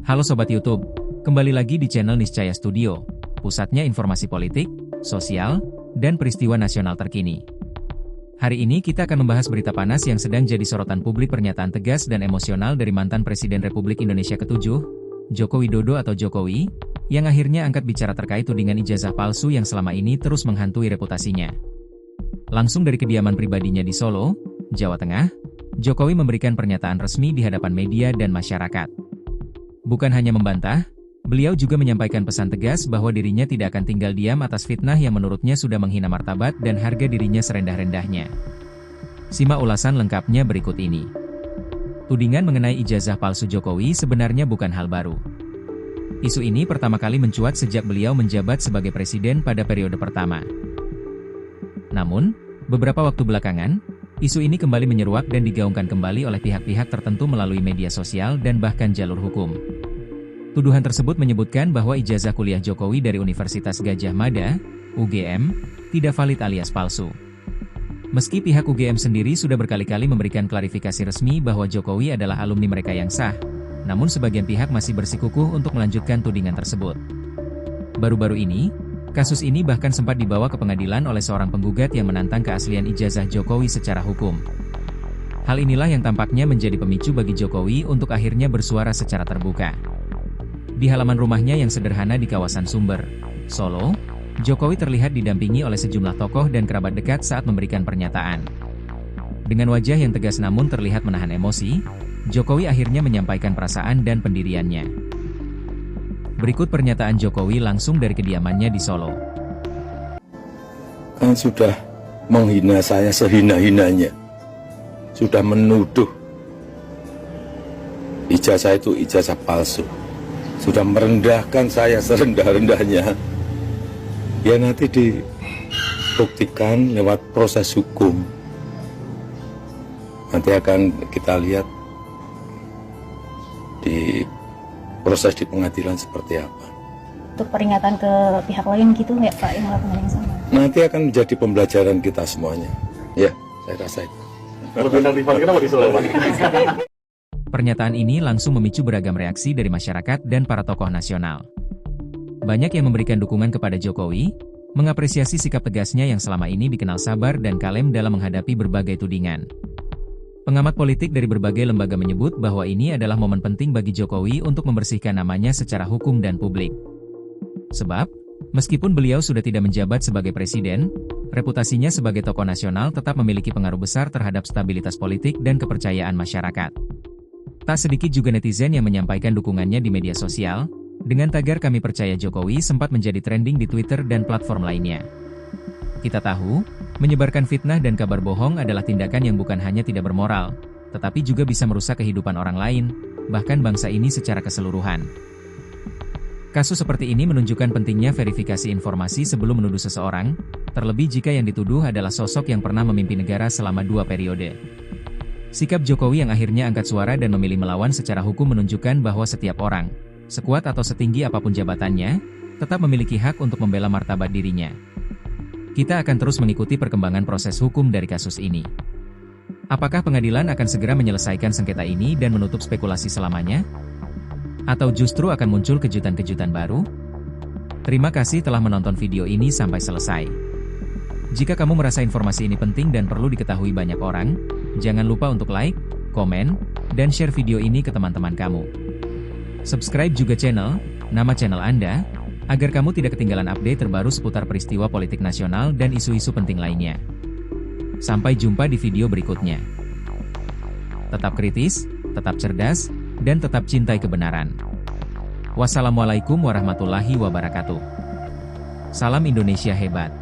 Halo Sobat YouTube, kembali lagi di channel Niscaya Studio, pusatnya informasi politik, sosial, dan peristiwa nasional terkini. Hari ini kita akan membahas berita panas yang sedang jadi sorotan publik, pernyataan tegas dan emosional dari mantan Presiden Republik Indonesia ke-7, Joko Widodo atau Jokowi, yang akhirnya angkat bicara terkait tudingan ijazah palsu yang selama ini terus menghantui reputasinya. Langsung dari kediaman pribadinya di Solo, Jawa Tengah, Jokowi memberikan pernyataan resmi di hadapan media dan masyarakat. Bukan hanya membantah, beliau juga menyampaikan pesan tegas bahwa dirinya tidak akan tinggal diam atas fitnah yang menurutnya sudah menghina martabat dan harga dirinya serendah-rendahnya. Simak ulasan lengkapnya berikut ini. Tudingan mengenai ijazah palsu Jokowi sebenarnya bukan hal baru. Isu ini pertama kali mencuat sejak beliau menjabat sebagai presiden pada periode pertama. Namun, beberapa waktu belakangan, isu ini kembali menyeruak dan digaungkan kembali oleh pihak-pihak tertentu melalui media sosial dan bahkan jalur hukum. Tuduhan tersebut menyebutkan bahwa ijazah kuliah Jokowi dari Universitas Gadjah Mada, UGM, tidak valid alias palsu. Meski pihak UGM sendiri sudah berkali-kali memberikan klarifikasi resmi bahwa Jokowi adalah alumni mereka yang sah, namun sebagian pihak masih bersikukuh untuk melanjutkan tudingan tersebut. Baru-baru ini, kasus ini bahkan sempat dibawa ke pengadilan oleh seorang penggugat yang menantang keaslian ijazah Jokowi secara hukum. Hal inilah yang tampaknya menjadi pemicu bagi Jokowi untuk akhirnya bersuara secara terbuka. Di halaman rumahnya yang sederhana di kawasan Sumber, Solo, Jokowi terlihat didampingi oleh sejumlah tokoh dan kerabat dekat saat memberikan pernyataan. Dengan wajah yang tegas namun terlihat menahan emosi, Jokowi akhirnya menyampaikan perasaan dan pendiriannya. Berikut pernyataan Jokowi langsung dari kediamannya di Solo. Kan sudah menghina saya sehina-hinanya. Sudah menuduh ijazah itu ijazah palsu. Sudah merendahkan saya serendah-rendahnya. Ya nanti dibuktikan lewat proses hukum. Nanti akan kita lihat di proses di pengadilan seperti apa. Untuk peringatan ke pihak lain gitu nggak Pak yang melakukan yang sama? Nanti akan menjadi pembelajaran kita semuanya. Ya, saya rasa itu. Pernyataan ini langsung memicu beragam reaksi dari masyarakat dan para tokoh nasional. Banyak yang memberikan dukungan kepada Jokowi, mengapresiasi sikap tegasnya yang selama ini dikenal sabar dan kalem dalam menghadapi berbagai tudingan. Pengamat politik dari berbagai lembaga menyebut bahwa ini adalah momen penting bagi Jokowi untuk membersihkan namanya secara hukum dan publik. Sebab, meskipun beliau sudah tidak menjabat sebagai presiden, reputasinya sebagai tokoh nasional tetap memiliki pengaruh besar terhadap stabilitas politik dan kepercayaan masyarakat. Tak sedikit juga netizen yang menyampaikan dukungannya di media sosial, dengan tagar "Kami Percaya Jokowi" sempat menjadi trending di Twitter dan platform lainnya. Kita tahu, menyebarkan fitnah dan kabar bohong adalah tindakan yang bukan hanya tidak bermoral, tetapi juga bisa merusak kehidupan orang lain, bahkan bangsa ini secara keseluruhan. Kasus seperti ini menunjukkan pentingnya verifikasi informasi sebelum menuduh seseorang, terlebih jika yang dituduh adalah sosok yang pernah memimpin negara selama 2 periode. Sikap Jokowi yang akhirnya angkat suara dan memilih melawan secara hukum menunjukkan bahwa setiap orang, sekuat atau setinggi apapun jabatannya, tetap memiliki hak untuk membela martabat dirinya. Kita akan terus mengikuti perkembangan proses hukum dari kasus ini. Apakah pengadilan akan segera menyelesaikan sengketa ini dan menutup spekulasi selamanya? Atau justru akan muncul kejutan-kejutan baru? Terima kasih telah menonton video ini sampai selesai. Jika kamu merasa informasi ini penting dan perlu diketahui banyak orang, jangan lupa untuk like, komen, dan share video ini ke teman-teman kamu. Subscribe juga nama channel Anda, agar kamu tidak ketinggalan update terbaru seputar peristiwa politik nasional dan isu-isu penting lainnya. Sampai jumpa di video berikutnya. Tetap kritis, tetap cerdas, dan tetap cintai kebenaran. Wassalamualaikum warahmatullahi wabarakatuh. Salam Indonesia hebat.